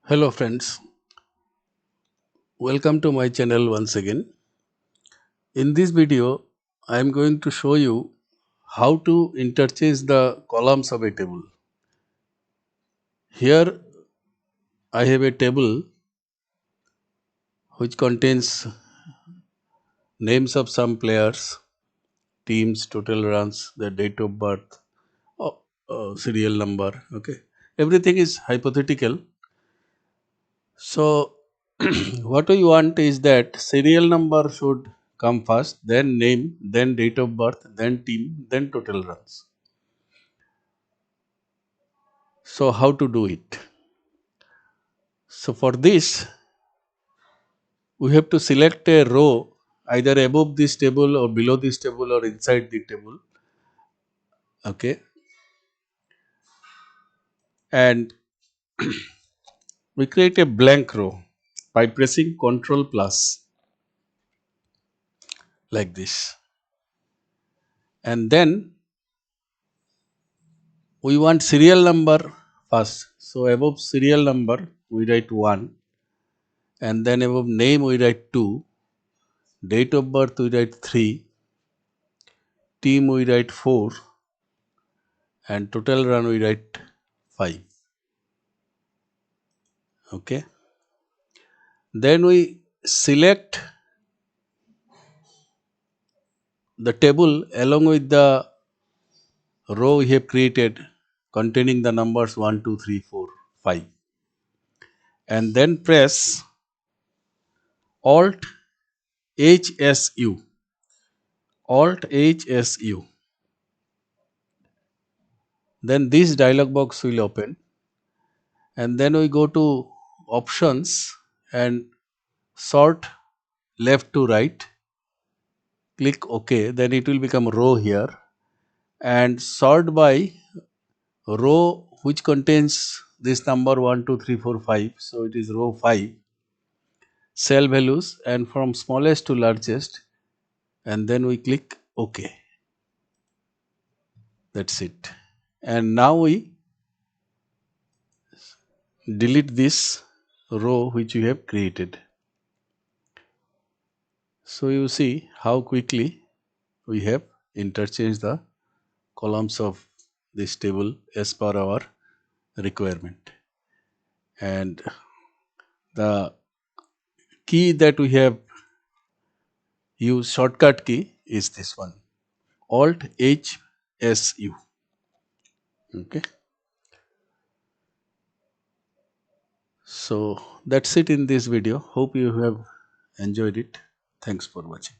Hello friends, welcome to my channel once again. In this video, I am going to show you how to interchange the columns of a table. Here I have a table which contains names of some players, teams, total runs, the date of birth, uh, serial number. Okay, everything is hypothetical. So, what we want is that serial number should come first, then name, then date of birth, then team, then total runs. So, how to do it? So, for this, we have to select a row either above this table or below this table or inside the table. Okay, and we create a blank row by pressing Ctrl plus like this, and then we want serial number first. So, above serial number, we write 1, and then above name, we write 2, date of birth, we write 3, team, we write 4, and total run, we write 5. Okay. Then we select the table along with the row we have created containing the numbers 1, 2, 3, 4, 5, and then press Alt HSU. Alt HSU. Then this dialog box will open, and then we go to options and sort left to right. Click OK, then it will become row here, and sort by row which contains this number 1, 2, 3, 4, 5. So it is row 5, cell values, and from smallest to largest, and then we click OK. That's it. And now we delete this row which we have created. So you see how quickly we have interchanged the columns of this table as per our requirement. And the key that we have used, shortcut key, is this one, Alt HSU. Okay. So that's it in this video. Hope you have enjoyed it. Thanks for watching.